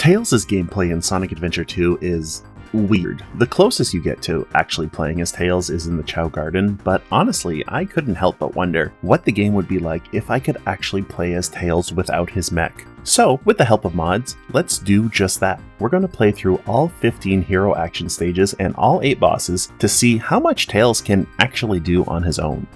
Tails' gameplay in Sonic Adventure 2 is weird. The closest you get to actually playing as Tails is in the Chow Garden, but honestly, I couldn't help but wonder what the game would be like if I could actually play as Tails without his mech. So, with the help of mods, let's do just that. We're going to play through all 15 hero action stages and all 8 bosses to see how much Tails can actually do on his own.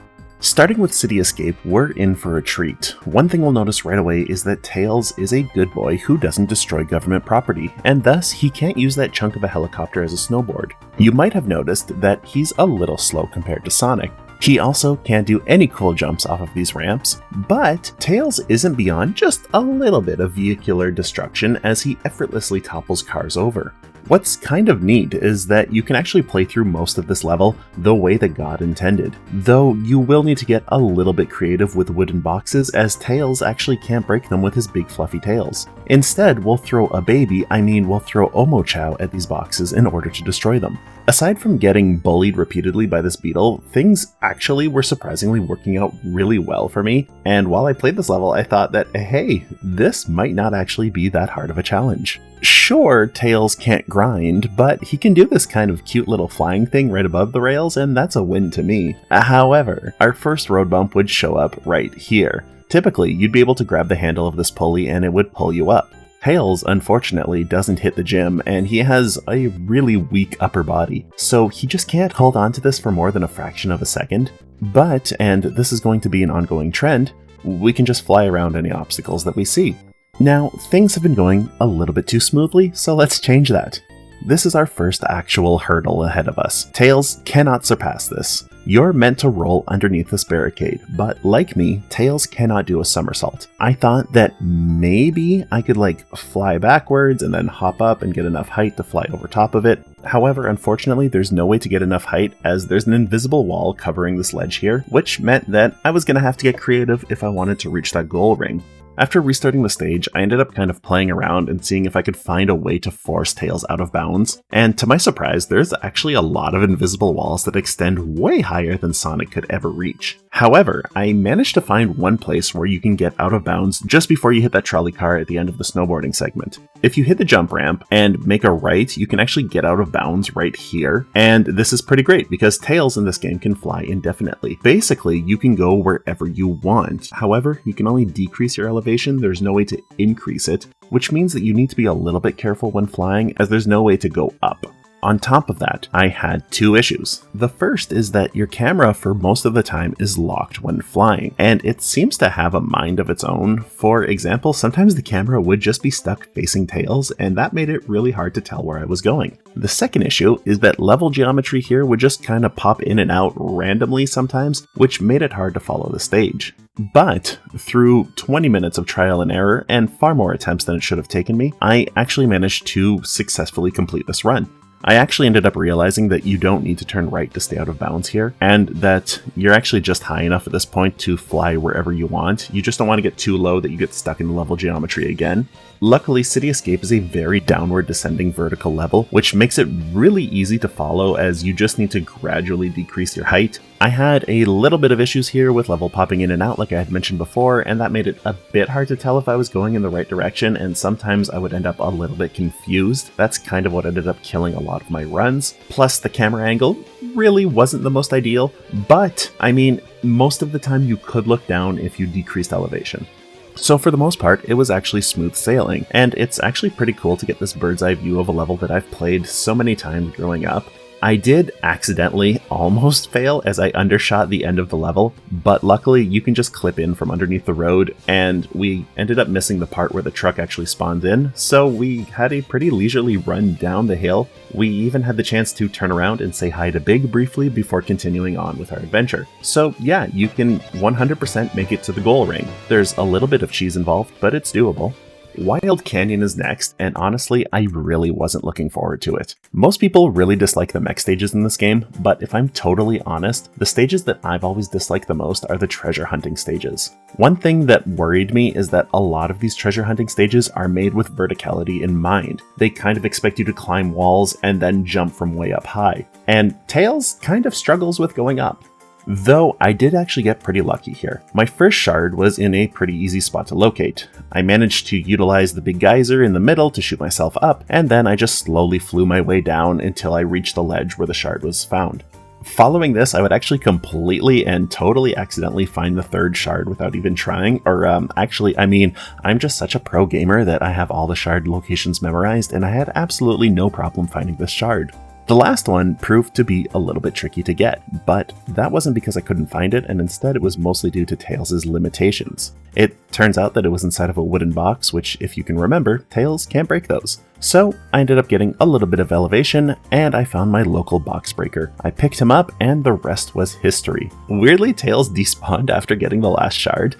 Starting with City Escape, we're in for a treat. One thing we'll notice right away is that Tails is a good boy who doesn't destroy government property, and thus he can't use that chunk of a helicopter as a snowboard. You might have noticed that he's a little slow compared to Sonic. He also can't do any cool jumps off of these ramps, but Tails isn't beyond just a little bit of vehicular destruction as he effortlessly topples cars over. What's kind of neat is that you can actually play through most of this level the way that God intended, though you will need to get a little bit creative with wooden boxes as Tails actually can't break them with his big fluffy tails. Instead, we'll throw Omochow at these boxes in order to destroy them. Aside from getting bullied repeatedly by this beetle, things actually were surprisingly working out really well for me, and while I played this level I thought that, hey, this might not actually be that hard of a challenge. Sure, Tails can't grind, but he can do this kind of cute little flying thing right above the rails, and that's a win to me. However, our first road bump would show up right here. Typically, you'd be able to grab the handle of this pulley and it would pull you up. Tails, unfortunately, doesn't hit the gym, and he has a really weak upper body, so he just can't hold on to this for more than a fraction of a second. But, and this is going to be an ongoing trend, we can just fly around any obstacles that we see. Now, things have been going a little bit too smoothly, so let's change that. This is our first actual hurdle ahead of us. Tails cannot surpass this. You're meant to roll underneath this barricade, but like me, Tails cannot do a somersault. I thought that maybe I could fly backwards and then hop up and get enough height to fly over top of it. However, unfortunately, there's no way to get enough height as there's an invisible wall covering this ledge here, which meant that I was going to have to get creative if I wanted to reach that goal ring. After restarting the stage, I ended up kind of playing around and seeing if I could find a way to force Tails out of bounds, and to my surprise, there's actually a lot of invisible walls that extend way higher than Sonic could ever reach. However, I managed to find one place where you can get out of bounds just before you hit that trolley car at the end of the snowboarding segment. If you hit the jump ramp and make a right, you can actually get out of bounds right here, and this is pretty great because Tails in this game can fly indefinitely. Basically, you can go wherever you want. However, you can only decrease your elevation. There's no way to increase it, which means that you need to be a little bit careful when flying as there's no way to go up. On top of that, I had 2 issues. The first is that your camera for most of the time is locked when flying, and it seems to have a mind of its own. For example, sometimes the camera would just be stuck facing Tails, and that made it really hard to tell where I was going. The second issue is that level geometry here would just kind of pop in and out randomly sometimes, which made it hard to follow the stage. But through 20 minutes of trial and error and far more attempts than it should have taken me, I actually managed to successfully complete this run. I actually ended up realizing that you don't need to turn right to stay out of bounds here, and that you're actually just high enough at this point to fly wherever you want. You just don't want to get too low that you get stuck in the level geometry again. Luckily, City Escape is a very downward descending vertical level, which makes it really easy to follow as you just need to gradually decrease your height. I had a little bit of issues here with level popping in and out like I had mentioned before, and that made it a bit hard to tell if I was going in the right direction, and sometimes I would end up a little bit confused. That's kind of what ended up killing a lot of my runs. Plus, the camera angle really wasn't the most ideal, but I mean, most of the time you could look down if you decreased elevation. So for the most part, it was actually smooth sailing, and it's actually pretty cool to get this bird's eye view of a level that I've played so many times growing up. I did accidentally almost fail as I undershot the end of the level, but luckily you can just clip in from underneath the road, and we ended up missing the part where the truck actually spawned in, so we had a pretty leisurely run down the hill. We even had the chance to turn around and say hi to Big briefly before continuing on with our adventure. So yeah, you can 100% make it to the goal ring. There's a little bit of cheese involved, but it's doable. Wild Canyon is next, and honestly, I really wasn't looking forward to it. Most people really dislike the mech stages in this game, but if I'm totally honest, the stages that I've always disliked the most are the treasure hunting stages. One thing that worried me is that a lot of these treasure hunting stages are made with verticality in mind. They kind of expect you to climb walls and then jump from way up high, and Tails kind of struggles with going up. Though I did actually get pretty lucky here. My first shard was in a pretty easy spot to locate. I managed to utilize the big geyser in the middle to shoot myself up, and then I just slowly flew my way down until I reached the ledge where the shard was found. Following this, I would actually completely and totally accidentally find the third shard without even trying, or I'm just such a pro gamer that I have all the shard locations memorized, and I had absolutely no problem finding this shard. The last one proved to be a little bit tricky to get, but that wasn't because I couldn't find it, and instead it was mostly due to Tails' limitations. It turns out that it was inside of a wooden box, which, if you can remember, Tails can't break those. So I ended up getting a little bit of elevation, and I found my local box breaker. I picked him up, and the rest was history. Weirdly, Tails despawned after getting the last shard,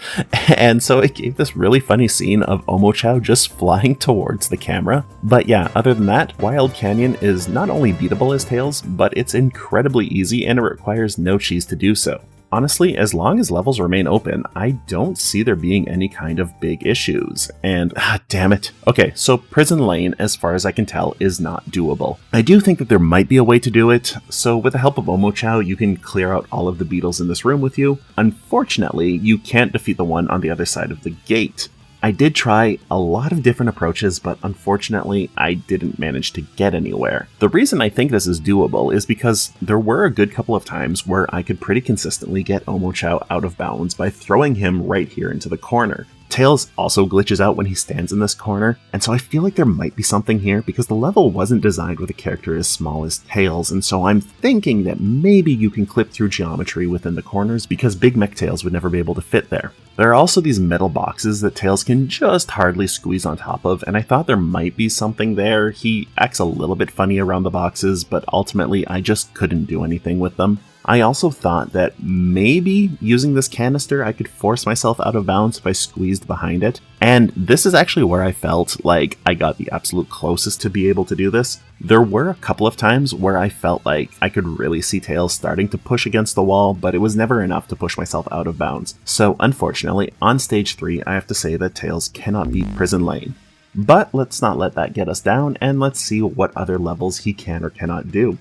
and so it gave this really funny scene of Omochao just flying towards the camera. But yeah, other than that, Wild Canyon is not only beatable as Tails, but it's incredibly easy and it requires no cheese to do so. Honestly, as long as levels remain open, I don't see there being any kind of big issues. And, damn it. Okay, so Prison Lane, as far as I can tell, is not doable. I do think that there might be a way to do it, so with the help of Omochao, you can clear out all of the beetles in this room with you. Unfortunately, you can't defeat the one on the other side of the gate. I did try a lot of different approaches, but unfortunately, I didn't manage to get anywhere. The reason I think this is doable is because there were a good couple of times where I could pretty consistently get Omochao out of bounds by throwing him right here into the corner. Tails also glitches out when he stands in this corner, and so I feel like there might be something here because the level wasn't designed with a character as small as Tails, and so I'm thinking that maybe you can clip through geometry within the corners because Big Mech Tails would never be able to fit there. There are also these metal boxes that Tails can just hardly squeeze on top of, and I thought there might be something there. He acts a little bit funny around the boxes, but ultimately I just couldn't do anything with them. I also thought that maybe using this canister I could force myself out of bounds if I squeezed behind it, and this is actually where I felt like I got the absolute closest to be able to do this. There were a couple of times where I felt like I could really see Tails starting to push against the wall, but it was never enough to push myself out of bounds. So unfortunately, on stage 3, I have to say that Tails cannot beat Prison Lane. But let's not let that get us down, and let's see what other levels he can or cannot do.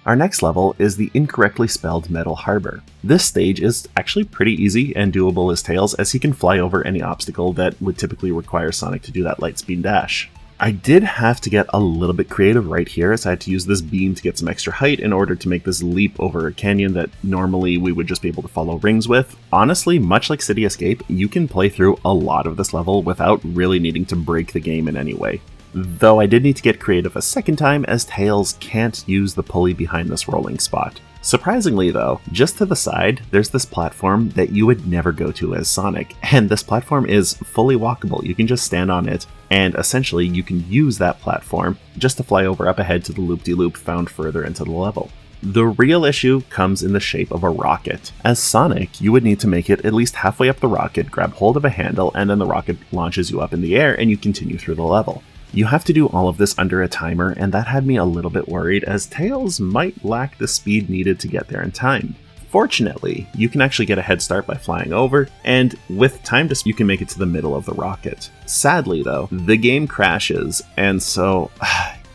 Our next level is the incorrectly spelled Metal Harbour. This stage is actually pretty easy and doable as Tails, as he can fly over any obstacle that would typically require Sonic to do that lightspeed dash. I did have to get a little bit creative right here, as I had to use this beam to get some extra height in order to make this leap over a canyon that normally we would just be able to follow rings with. Honestly, much like City Escape, you can play through a lot of this level without really needing to break the game in any way. Though I did need to get creative a second time, as Tails can't use the pulley behind this rolling spot. Surprisingly though, just to the side, there's this platform that you would never go to as Sonic, and this platform is fully walkable. You can just stand on it, and essentially you can use that platform just to fly over up ahead to the loop-de-loop found further into the level. The real issue comes in the shape of a rocket. As Sonic, you would need to make it at least halfway up the rocket, grab hold of a handle, and then the rocket launches you up in the air and you continue through the level. You have to do all of this under a timer, and that had me a little bit worried, as Tails might lack the speed needed to get there in time. Fortunately, you can actually get a head start by flying over, and with time you can make it to the middle of the rocket. Sadly though, the game crashes, and so,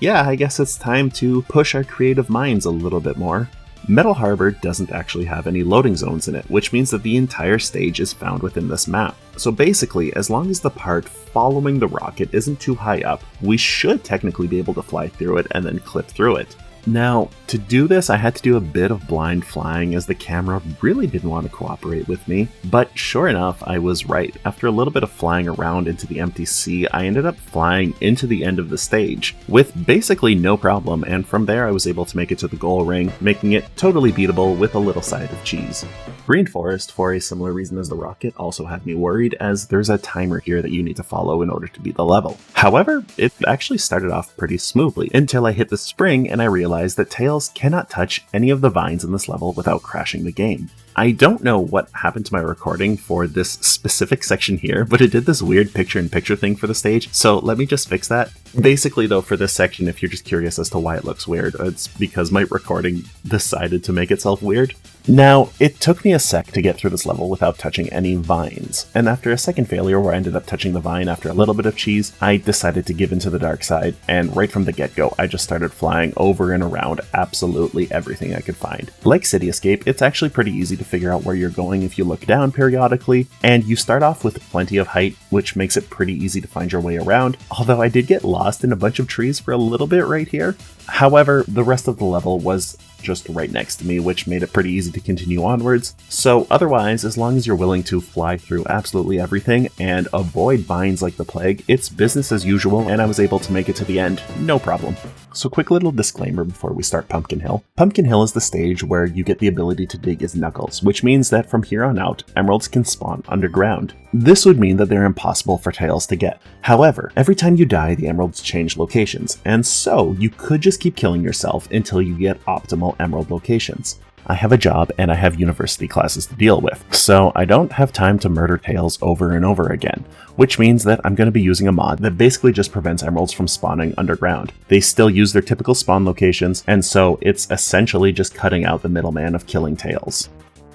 yeah, I guess it's time to push our creative minds a little bit more. Metal Harbour doesn't actually have any loading zones in it, which means that the entire stage is found within this map. So basically, as long as the part following the rocket isn't too high up, we should technically be able to fly through it and then clip through it. Now, to do this, I had to do a bit of blind flying, as the camera really didn't want to cooperate with me, but sure enough, I was right. After a little bit of flying around into the empty sea, I ended up flying into the end of the stage, with basically no problem, and from there I was able to make it to the goal ring, making it totally beatable with a little side of cheese. Green Forest, for a similar reason as the rocket, also had me worried, as there's a timer here that you need to follow in order to beat the level. However, it actually started off pretty smoothly, until I hit the spring and I realized that Tails cannot touch any of the vines in this level without crashing the game. I don't know what happened to my recording for this specific section here, but it did this weird picture-in-picture thing for the stage, so let me just fix that. Basically though, for this section, if you're just curious as to why it looks weird, it's because my recording decided to make itself weird. Now, it took me a sec to get through this level without touching any vines, and after a second failure where I ended up touching the vine after a little bit of cheese, I decided to give into the dark side, and right from the get-go, I just started flying over and around absolutely everything I could find. Like City Escape, it's actually pretty easy to figure out where you're going if you look down periodically, and you start off with plenty of height, which makes it pretty easy to find your way around, although I did get lost in a bunch of trees for a little bit right here. However, the rest of the level was just right next to me, which made it pretty easy to continue onwards. So otherwise, as long as you're willing to fly through absolutely everything and avoid vines like the plague, it's business as usual, and I was able to make it to the end, no problem. So quick little disclaimer before we start Pumpkin Hill. Pumpkin Hill is the stage where you get the ability to dig as Knuckles, which means that from here on out, emeralds can spawn underground. This would mean that they're impossible for Tails to get. However, every time you die, the emeralds change locations, and so you could just keep killing yourself until you get optimal emerald locations. I have a job and I have university classes to deal with, so I don't have time to murder Tails over and over again, which means that I'm going to be using a mod that basically just prevents emeralds from spawning underground. They still use their typical spawn locations, and so it's essentially just cutting out the middleman of killing Tails.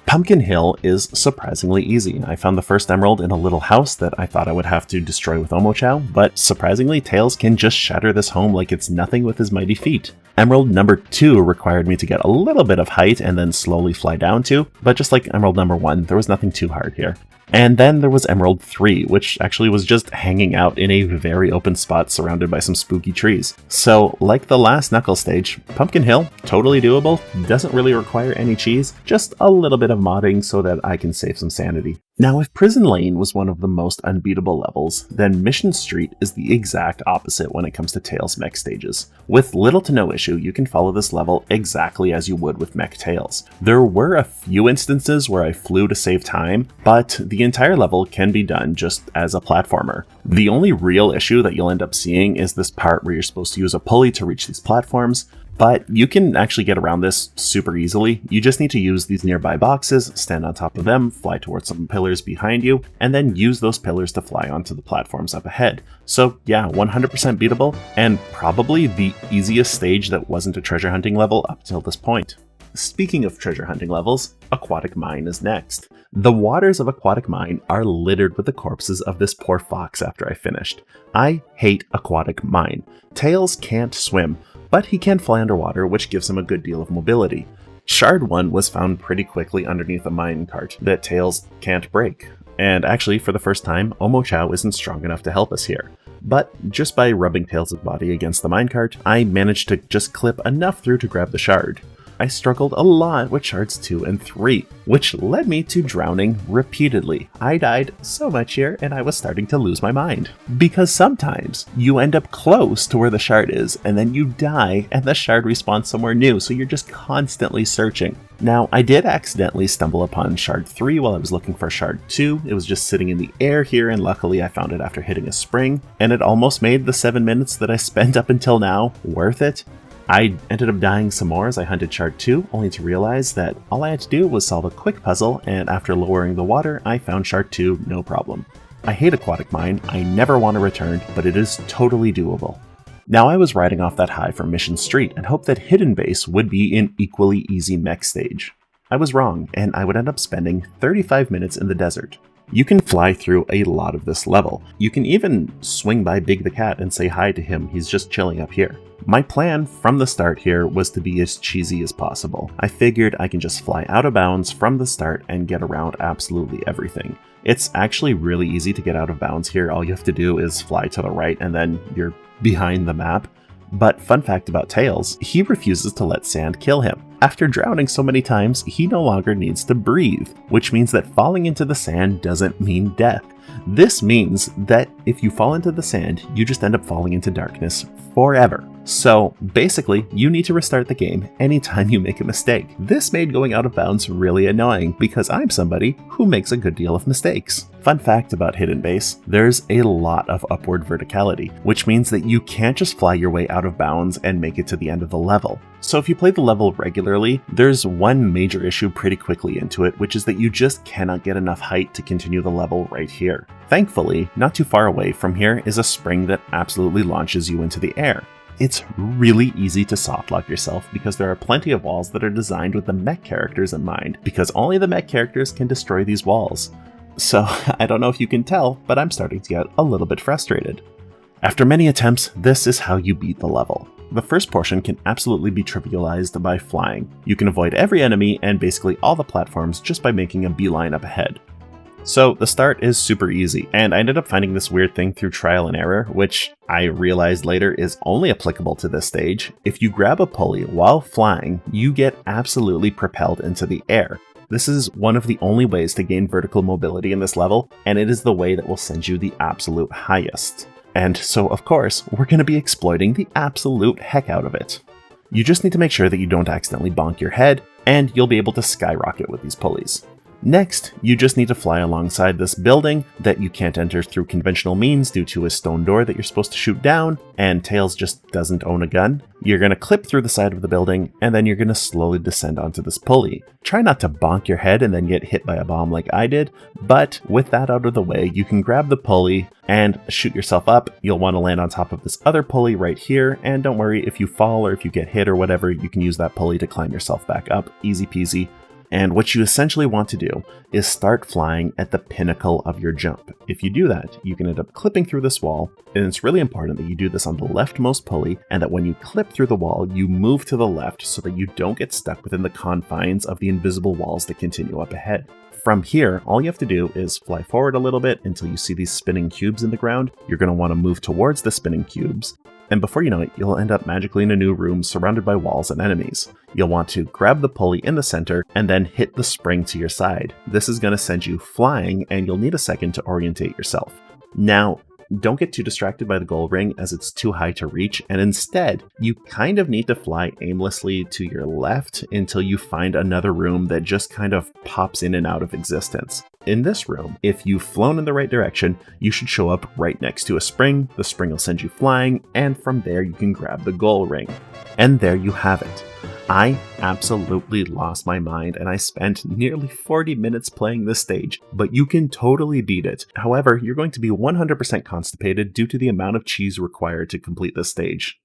Pumpkin Hill is surprisingly easy. I found the first emerald in a little house that I thought I would have to destroy with Omochao, but surprisingly Tails can just shatter this home like it's nothing with his mighty feet. Emerald number 2 required me to get a little bit of height and then slowly fly down to, but just like Emerald number 1, there was nothing too hard here. And then there was Emerald 3, which actually was just hanging out in a very open spot surrounded by some spooky trees. So, like the last Knuckles stage, Pumpkin Hill, totally doable, doesn't really require any cheese, just a little bit of modding so that I can save some sanity. Now, if Prison Lane was one of the most unbeatable levels, then Mission Street is the exact opposite when it comes to Tails mech stages. With little to no issue, you can follow this level exactly as you would with mech Tails. There were a few instances where I flew to save time, but the entire level can be done just as a platformer. The only real issue that you'll end up seeing is this part where you're supposed to use a pulley to reach these platforms, but you can actually get around this super easily. You just need to use these nearby boxes, stand on top of them, fly towards some pillars behind you, and then use those pillars to fly onto the platforms up ahead. So yeah, 100% beatable, and probably the easiest stage that wasn't a treasure hunting level up till this point. Speaking of treasure hunting levels, Aquatic Mine is next. The waters of Aquatic Mine are littered with the corpses of this poor fox after I finished. I hate Aquatic Mine. Tails can't swim, but he can fly underwater, which gives him a good deal of mobility. Shard 1 was found pretty quickly underneath a mine cart that Tails can't break. And actually, for the first time, Omochao isn't strong enough to help us here. But just by rubbing Tails' body against the minecart, I managed to just clip enough through to grab the shard. I struggled a lot with shards 2 and 3, which led me to drowning repeatedly. I died so much here, and I was starting to lose my mind. Because sometimes you end up close to where the shard is, and then you die, and the shard respawns somewhere new, so you're just constantly searching. Now, I did accidentally stumble upon shard 3 while I was looking for shard 2. It was just sitting in the air here, and luckily I found it after hitting a spring, and it almost made the 7 minutes that I spent up until now worth it. I ended up dying some more as I hunted shard 2, only to realize that all I had to do was solve a quick puzzle, and after lowering the water, I found shard 2 no problem. I hate Aquatic Mine, I never want to return, but it is totally doable. Now I was riding off that high from Mission Street and hoped that Hidden Base would be an equally easy mech stage. I was wrong, and I would end up spending 35 minutes in the desert. You can fly through a lot of this level. You can even swing by Big the Cat and say hi to him, he's just chilling up here. My plan from the start here was to be as cheesy as possible. I figured I can just fly out of bounds from the start and get around absolutely everything. It's actually really easy to get out of bounds here. All you have to do is fly to the right and then you're behind the map. But fun fact about Tails, he refuses to let sand kill him. After drowning so many times, he no longer needs to breathe, which means that falling into the sand doesn't mean death. This means that if you fall into the sand, you just end up falling into darkness forever. So basically, you need to restart the game anytime you make a mistake. This made going out of bounds really annoying because I'm somebody who makes a good deal of mistakes. Fun fact about Hidden Base, there's a lot of upward verticality, which means that you can't just fly your way out of bounds and make it to the end of the level. So if you play the level regularly, there's one major issue pretty quickly into it, which is that you just cannot get enough height to continue the level right here. Thankfully, not too far away from here is a spring that absolutely launches you into the air. It's really easy to softlock yourself because there are plenty of walls that are designed with the mech characters in mind, because only the mech characters can destroy these walls. So I don't know if you can tell, but I'm starting to get a little bit frustrated. After many attempts, this is how you beat the level. The first portion can absolutely be trivialized by flying. You can avoid every enemy and basically all the platforms just by making a beeline up ahead. So the start is super easy, and I ended up finding this weird thing through trial and error, which I realized later is only applicable to this stage. If you grab a pulley while flying, you get absolutely propelled into the air. This is one of the only ways to gain vertical mobility in this level, and it is the way that will send you the absolute highest. And so, of course, we're going to be exploiting the absolute heck out of it. You just need to make sure that you don't accidentally bonk your head, and you'll be able to skyrocket with these pulleys. Next, you just need to fly alongside this building that you can't enter through conventional means due to a stone door that you're supposed to shoot down, and Tails just doesn't own a gun. You're going to clip through the side of the building, and then you're going to slowly descend onto this pulley. Try not to bonk your head and then get hit by a bomb like I did, but with that out of the way, you can grab the pulley and shoot yourself up. You'll want to land on top of this other pulley right here, and don't worry if you fall or if you get hit or whatever, you can use that pulley to climb yourself back up. Easy peasy. And what you essentially want to do is start flying at the pinnacle of your jump. If you do that, you can end up clipping through this wall, and it's really important that you do this on the leftmost pulley, and that when you clip through the wall, you move to the left so that you don't get stuck within the confines of the invisible walls that continue up ahead. From here, all you have to do is fly forward a little bit until you see these spinning cubes in the ground. You're going to want to move towards the spinning cubes, and before you know it, you'll end up magically in a new room surrounded by walls and enemies. You'll want to grab the pulley in the center and then hit the spring to your side. This is going to send you flying, and you'll need a second to orientate yourself. Now, don't get too distracted by the goal ring as it's too high to reach, and instead, you kind of need to fly aimlessly to your left until you find another room that just kind of pops in and out of existence. In this room, if you've flown in the right direction, you should show up right next to a spring. The spring will send you flying, and from there you can grab the goal ring. And there you have it. I absolutely lost my mind, and I spent nearly 40 minutes playing this stage, but you can totally beat it. However, you're going to be 100% constipated due to the amount of cheese required to complete this stage.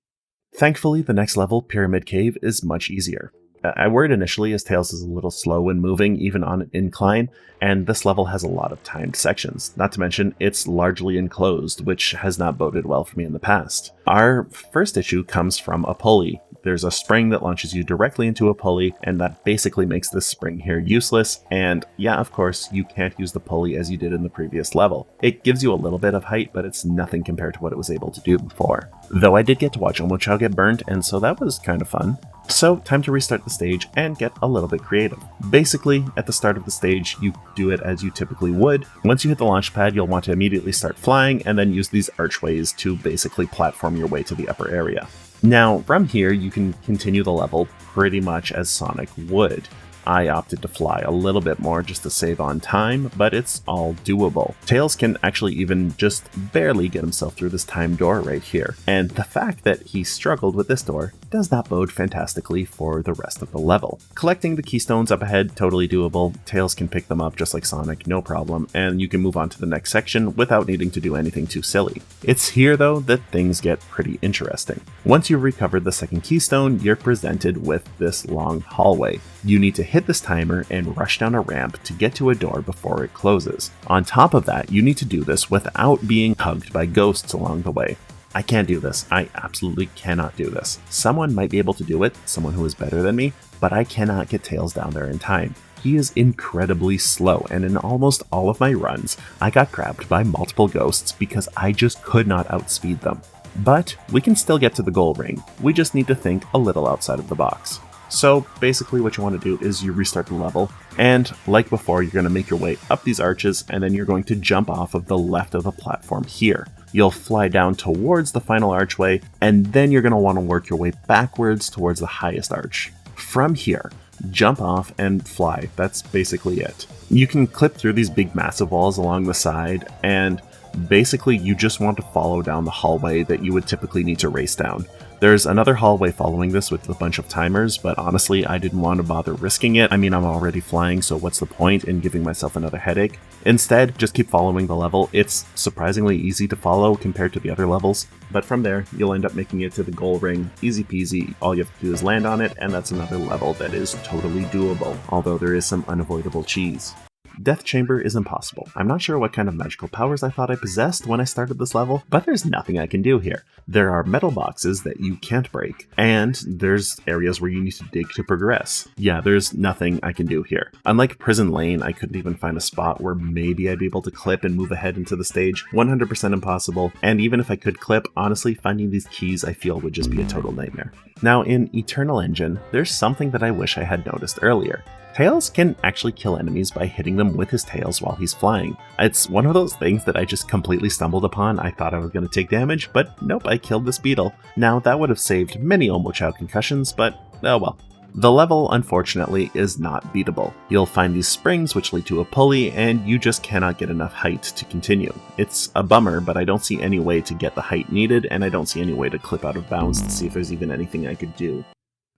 Thankfully, the next level, Pyramid Cave, is much easier. I worried initially as Tails is a little slow in moving, even on an incline, and this level has a lot of timed sections. Not to mention, it's largely enclosed, which has not boded well for me in the past. Our first issue comes from a pulley. There's a spring that launches you directly into a pulley, and that basically makes this spring here useless, and yeah, of course, you can't use the pulley as you did in the previous level. It gives you a little bit of height, but it's nothing compared to what it was able to do before. Though I did get to watch Omochao get burnt, and so that was kind of fun. So, time to restart the stage and get a little bit creative. Basically, at the start of the stage, you do it as you typically would. Once you hit the launch pad, you'll want to immediately start flying and then use these archways to basically platform your way to the upper area. Now, from here, you can continue the level pretty much as Sonic would. I opted to fly a little bit more just to save on time, but it's all doable. Tails can actually even just barely get himself through this timed door right here, and the fact that he struggled with this door does not bode fantastically for the rest of the level. Collecting the keystones up ahead, totally doable. Tails can pick them up just like Sonic, no problem, and you can move on to the next section without needing to do anything too silly. It's here though that things get pretty interesting. Once you've recovered the second keystone, you're presented with this long hallway. You need to hit this timer and rush down a ramp to get to a door before it closes. On top of that, you need to do this without being hugged by ghosts along the way. I can't do this. I absolutely cannot do this. Someone might be able to do it, someone who is better than me, but I cannot get Tails down there in time. He is incredibly slow, and in almost all of my runs, I got grabbed by multiple ghosts because I just could not outspeed them. But we can still get to the goal ring. We just need to think a little outside of the box. So basically what you want to do is you restart the level, and like before, you're going to make your way up these arches, and then you're going to jump off of the left of the platform here. You'll fly down towards the final archway, and then you're going to want to work your way backwards towards the highest arch. From here, jump off and fly. That's basically it. You can clip through these big massive walls along the side, and Basically, you just want to follow down the hallway that you would typically need to race down. There's another hallway following this with a bunch of timers, but honestly, I didn't want to bother risking it. I mean, I'm already flying, so what's the point in giving myself another headache? Instead, just keep following the level. It's surprisingly easy to follow compared to the other levels, but from there, you'll end up making it to the goal ring. Easy peasy, all you have to do is land on it, and that's another level that is totally doable, although there is some unavoidable cheese. Death Chamber is impossible. I'm not sure what kind of magical powers I thought I possessed when I started this level, but there's nothing I can do here. There are metal boxes that you can't break, and there's areas where you need to dig to progress. Yeah, there's nothing I can do here. Unlike Prison Lane, I couldn't even find a spot where maybe I'd be able to clip and move ahead into the stage. 100% impossible, and even if I could clip, honestly, finding these keys I feel would just be a total nightmare. Now, in Eternal Engine, there's something that I wish I had noticed earlier. Tails can actually kill enemies by hitting them with his tails while he's flying. It's one of those things that I just completely stumbled upon. I thought I was going to take damage, but nope, I killed this beetle. Now, that would have saved many Omochao concussions, but oh well. The level, unfortunately, is not beatable. You'll find these springs which lead to a pulley, and you just cannot get enough height to continue. It's a bummer, but I don't see any way to get the height needed, and I don't see any way to clip out of bounds to see if there's even anything I could do.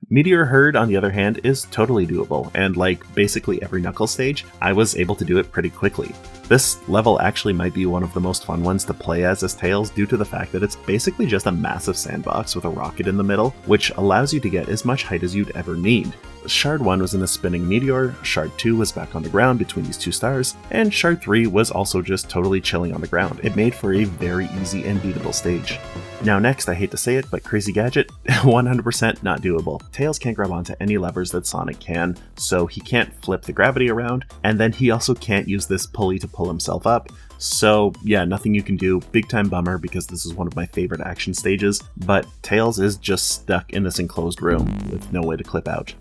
Meteor Herd, on the other hand, is totally doable, and like basically every Knuckles stage, I was able to do it pretty quickly. This level actually might be one of the most fun ones to play as Tails due to the fact that it's basically just a massive sandbox with a rocket in the middle, which allows you to get as much height as you'd ever need. Shard 1 was in a spinning meteor, Shard 2 was back on the ground between these two stars, and Shard 3 was also just totally chilling on the ground. It made for a very easy and beatable stage. Now next, I hate to say it, but Crazy Gadget, 100% not doable. Tails can't grab onto any levers that Sonic can, so he can't flip the gravity around, and then he also can't use this pulley to pull himself up. So yeah, nothing you can do. Big time bummer because this is one of my favorite action stages, but Tails is just stuck in this enclosed room with no way to clip out.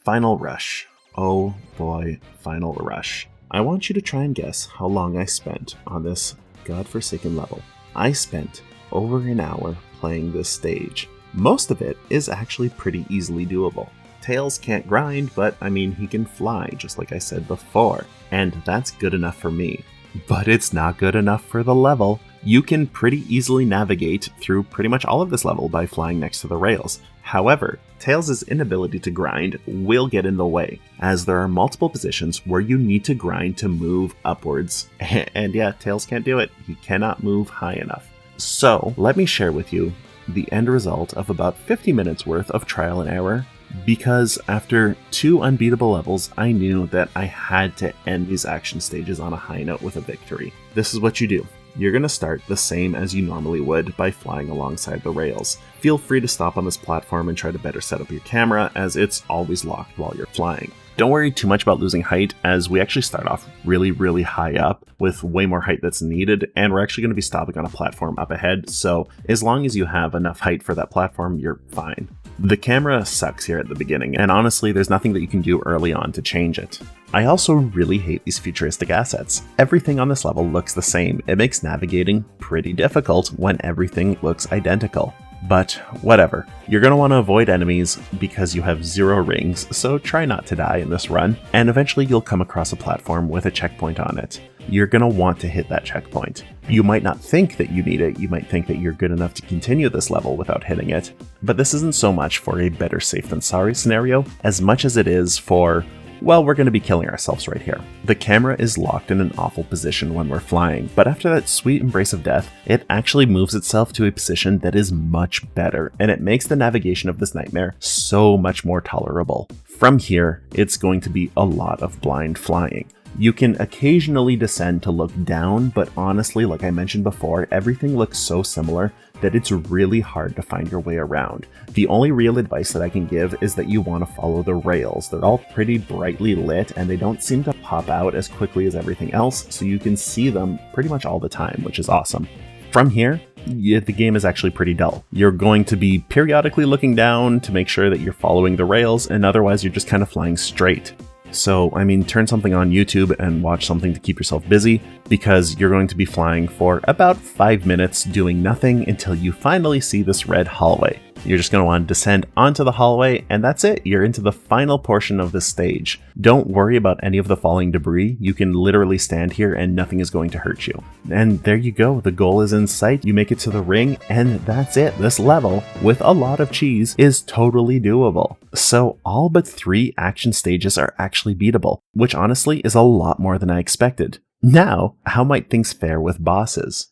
Final Rush. Oh boy, Final Rush. I want you to try and guess how long I spent on this godforsaken level. I spent over an hour playing this stage. Most of it is actually pretty easily doable. Tails can't grind, but I mean he can fly, just like I said before, and that's good enough for me. But it's not good enough for the level. You can pretty easily navigate through pretty much all of this level by flying next to the rails. However, Tails' inability to grind will get in the way, as there are multiple positions where you need to grind to move upwards. And yeah, Tails can't do it. He cannot move high enough. So, let me share with you the end result of about 50 minutes worth of trial and error, because after 2 unbeatable levels, I knew that I had to end these action stages on a high note with a victory. This is what you do. You're going to start the same as you normally would by flying alongside the rails. Feel free to stop on this platform and try to better set up your camera, as it's always locked while you're flying. Don't worry too much about losing height, as we actually start off really high up with way more height that's needed, and we're actually going to be stopping on a platform up ahead, so as long as you have enough height for that platform, you're fine. The camera sucks here at the beginning, and honestly, there's nothing that you can do early on to change it. I also really hate these futuristic assets. Everything on this level looks the same. It makes navigating pretty difficult when everything looks identical. But whatever. You're going to want to avoid enemies because you have 0 rings, so try not to die in this run, and eventually you'll come across a platform with a checkpoint on it. You're going to want to hit that checkpoint. You might not think that you need it, you might think that you're good enough to continue this level without hitting it, but this isn't so much for a better safe than sorry scenario, as much as it is for, well, we're going to be killing ourselves right here. The camera is locked in an awful position when we're flying, but after that sweet embrace of death, it actually moves itself to a position that is much better, and it makes the navigation of this nightmare so much more tolerable. From here, it's going to be a lot of blind flying. You can occasionally descend to look down, but honestly, like I mentioned before, everything looks so similar that it's really hard to find your way around. The only real advice that I can give is that you want to follow the rails. They're all pretty brightly lit, and they don't seem to pop out as quickly as everything else, so you can see them pretty much all the time, which is awesome. From here, the game is actually pretty dull. You're going to be periodically looking down to make sure that you're following the rails, and otherwise you're just kind of flying straight. So, I mean, turn something on YouTube and watch something to keep yourself busy, because you're going to be flying for about 5 minutes doing nothing until you finally see this red hallway. You're just going to want to descend onto the hallway, and that's it. You're into the final portion of the stage. Don't worry about any of the falling debris. You can literally stand here and nothing is going to hurt you. And there you go. The goal is in sight. You make it to the ring, and that's it. This level, with a lot of cheese, is totally doable. So all but 3 action stages are actually beatable, which honestly is a lot more than I expected. Now, how might things fare with bosses?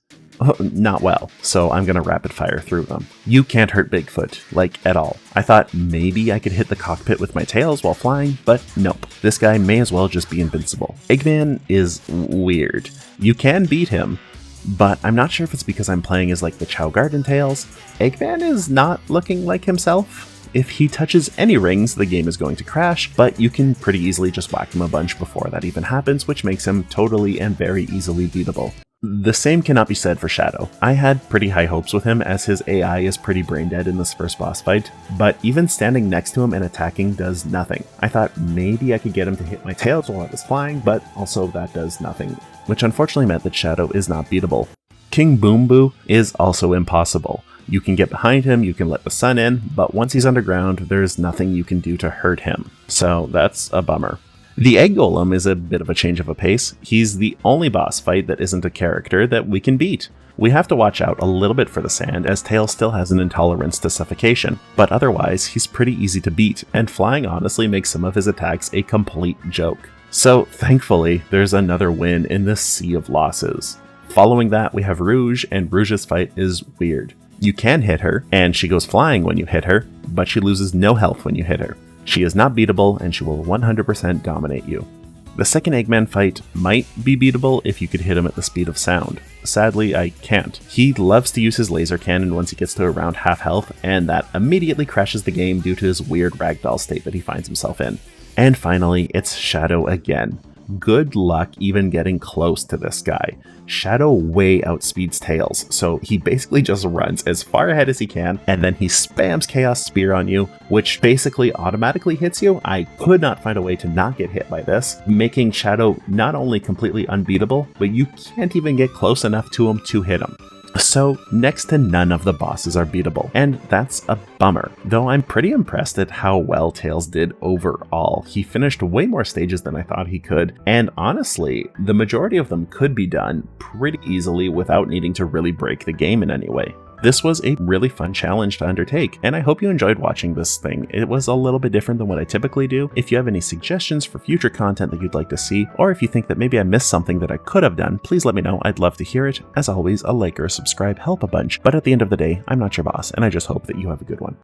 Not well, so I'm gonna rapid fire through them. You can't hurt Bigfoot, like at all. I thought maybe I could hit the cockpit with my tails while flying, but nope. This guy may as well just be invincible. Eggman is weird. You can beat him, but I'm not sure if it's because I'm playing as like the Chow Garden Tails. Eggman is not looking like himself. If he touches any rings, the game is going to crash, but you can pretty easily just whack him a bunch before that even happens, which makes him totally and very easily beatable. The same cannot be said for Shadow. I had pretty high hopes with him as his AI is pretty brain dead in this first boss fight, but even standing next to him and attacking does nothing. I thought maybe I could get him to hit my tails while I was flying, but also that does nothing, which unfortunately meant that Shadow is not beatable. King Boom Boo is also impossible. You can get behind him, you can let the sun in, but once he's underground, there's nothing you can do to hurt him. So that's a bummer. The Egg Golem is a bit of a change of a pace. He's the only boss fight that isn't a character that we can beat. We have to watch out a little bit for the sand, as Tails still has an intolerance to suffocation, but otherwise he's pretty easy to beat, and flying honestly makes some of his attacks a complete joke. So thankfully, there's another win in this sea of losses. Following that, we have Rouge, and Rouge's fight is weird. You can hit her, and she goes flying when you hit her, but she loses no health when you hit her. She is not beatable, and she will 100% dominate you. The second Eggman fight might be beatable if you could hit him at the speed of sound. Sadly, I can't. He loves to use his laser cannon once he gets to around half health, and that immediately crashes the game due to his weird ragdoll state that he finds himself in. And finally, it's Shadow again. Good luck even getting close to this guy. Shadow way outspeeds Tails, so he basically just runs as far ahead as he can, and then he spams Chaos Spear on you, which basically automatically hits you. I could not find a way to not get hit by this, making Shadow not only completely unbeatable, but you can't even get close enough to him to hit him. So next to none of the bosses are beatable, and that's a bummer, though I'm pretty impressed at how well Tails did overall. He finished way more stages than I thought he could, and honestly, the majority of them could be done pretty easily without needing to really break the game in any way. This was a really fun challenge to undertake, and I hope you enjoyed watching this thing. It was a little bit different than what I typically do. If you have any suggestions for future content that you'd like to see, or if you think that maybe I missed something that I could have done, please let me know. I'd love to hear it. As always, a like or a subscribe help a bunch, but at the end of the day, I'm not your boss, and I just hope that you have a good one.